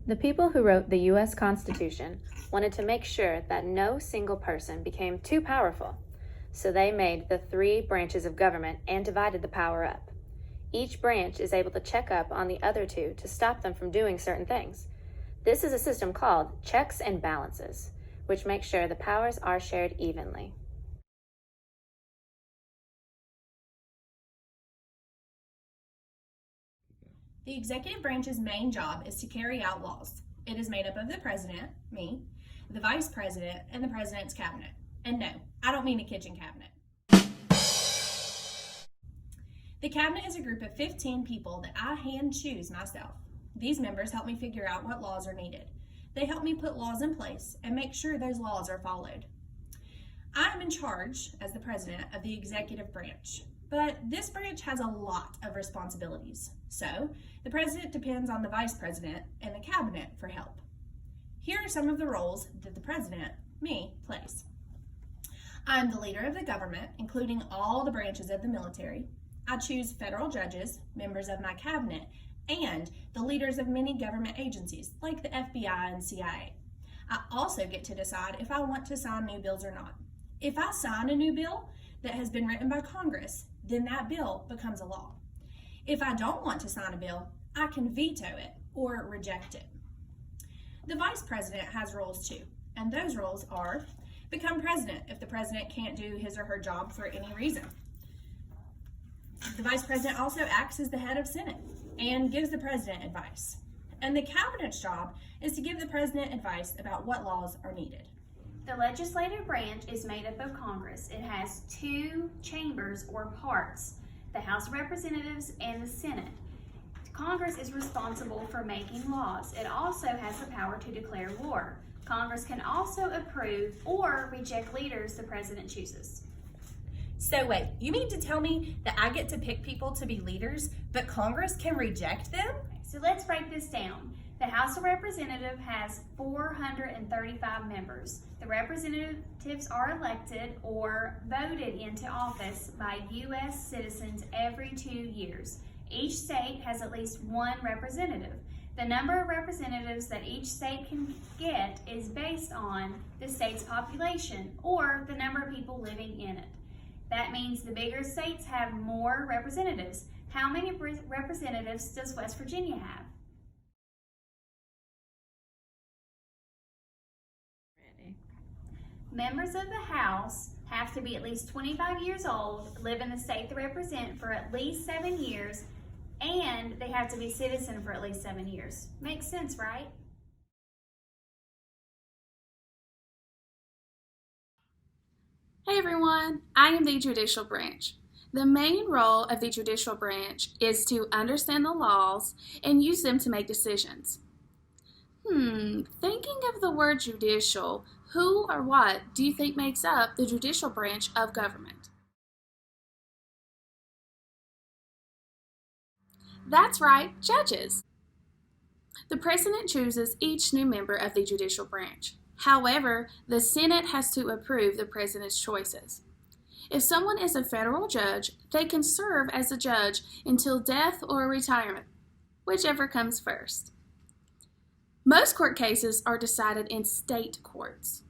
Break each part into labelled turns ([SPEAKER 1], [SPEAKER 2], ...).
[SPEAKER 1] The people who wrote the U.S. Constitution wanted to make sure that no single person became too powerful, so they made the 3 branches of government and divided the power up. Each branch is able to check up on the other 2 to stop them from doing certain things. This is a system called checks and balances, which makes sure the powers are shared evenly.
[SPEAKER 2] The executive branch's main job is to carry out laws. It is made up of the president, me, the vice president, and the president's cabinet. And no, I don't mean a kitchen cabinet. The cabinet is a group of 15 people that I hand choose myself. These members help me figure out what laws are needed. They help me put laws in place and make sure those laws are followed. I am in charge, as the president, of the executive branch. But this branch has a lot of responsibilities. So, the president depends on the vice president and the cabinet for help. Here are some of the roles that the president, me, plays. I'm the leader of the government, including all the branches of the military. I choose federal judges, members of my cabinet, and the leaders of many government agencies, like the FBI and CIA. I also get to decide if I want to sign new bills or not. If I sign a new bill that has been written by Congress, then that bill becomes a law. If I don't want to sign a bill, I can veto it or reject it. The vice president has roles too, and those roles are become president if the president can't do his or her job for any reason. The vice president also acts as the head of Senate and gives the president advice. And the cabinet's job is to give the president advice about what laws are needed.
[SPEAKER 3] The legislative branch is made up of Congress. It has 2 chambers or parts, the House of Representatives and the Senate. Congress is responsible for making laws. It also has the power to declare war. Congress can also approve or reject leaders the president chooses.
[SPEAKER 2] So wait, you mean to tell me that I get to pick people to be leaders, but Congress can reject them?
[SPEAKER 3] So let's break this down. The House of Representatives has 435 members. The representatives are elected or voted into office by U.S. citizens every 2 years. Each state has at least 1 representative. The number of representatives that each state can get is based on the state's population or the number of people living in it. That means the bigger states have more representatives. How many representatives does West Virginia have? Members of the House have to be at least 25 years old, live in the state they represent for at least 7 years, and they have to be citizen for at least 7 years. Makes sense, right?
[SPEAKER 4] Hey everyone, I am the Judicial Branch. The main role of the Judicial Branch is to understand the laws and use them to make decisions. Thinking of the word judicial, who or what do you think makes up the judicial branch of government? That's right, judges. The president chooses each new member of the judicial branch. However, the Senate has to approve the president's choices. If someone is a federal judge, they can serve as a judge until death or retirement, whichever comes first. Most court cases are decided in state courts,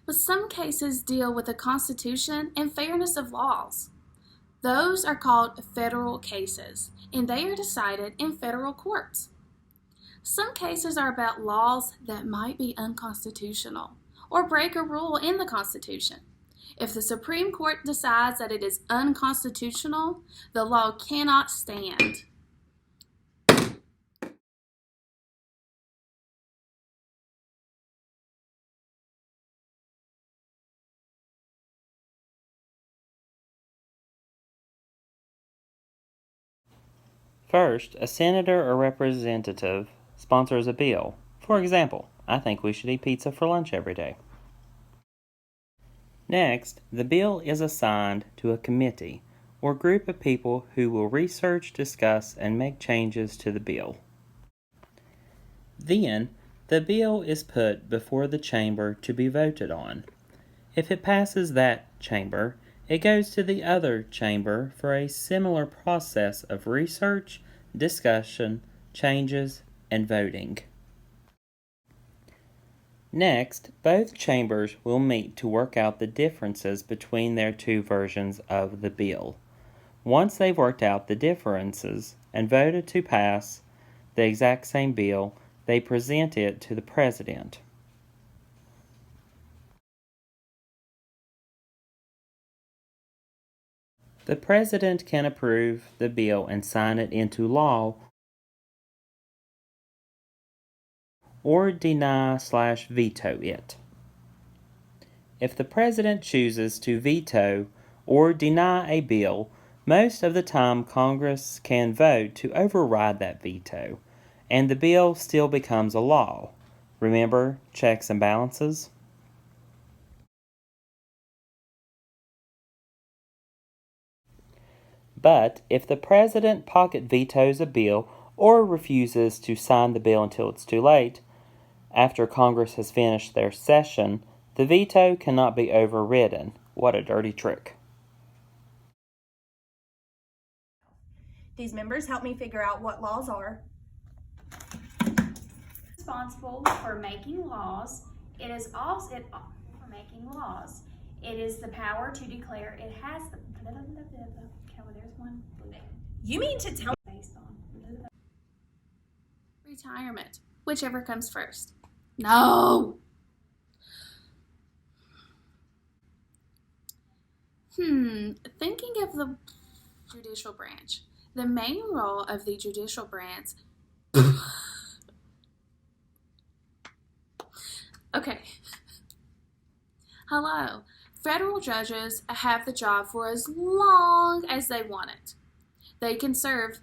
[SPEAKER 4] but some cases deal with the Constitution and fairness of laws. Those are called federal cases, and they are decided in federal courts. Some cases are about laws that might be unconstitutional or break a rule in the Constitution. If the Supreme Court decides that it is unconstitutional, the law cannot stand.
[SPEAKER 5] First, a senator or representative sponsors a bill. For example, I think we should eat pizza for lunch every day. Next, the bill is assigned to a committee or group of people who will research, discuss, and make changes to the bill. Then, the bill is put before the chamber to be voted on. If it passes that chamber, it goes to the other chamber for a similar process of research, discussion, changes, and voting. Next, both chambers will meet to work out the differences between their two versions of the bill. Once they've worked out the differences and voted to pass the exact same bill, they present it to the President. The President can approve the bill and sign it into law or deny/veto it. If the President chooses to veto or deny a bill, most of the time Congress can vote to override that veto, and the bill still becomes a law. Remember checks and balances? But if the President pocket vetoes a bill or refuses to sign the bill until it's too late, after Congress has finished their session, the veto cannot be overridden. What a dirty trick.
[SPEAKER 2] These members help me figure out what laws are
[SPEAKER 3] Responsible for making laws. It is also for making laws. It is the power to declare. It has the. Okay, there's one.
[SPEAKER 2] You mean to tell
[SPEAKER 3] Based on.
[SPEAKER 4] Retirement, whichever comes first. No! Thinking of the judicial branch. The main role of the judicial branch. Okay. Hello. Federal judges have the job for as long as they want it. They can serve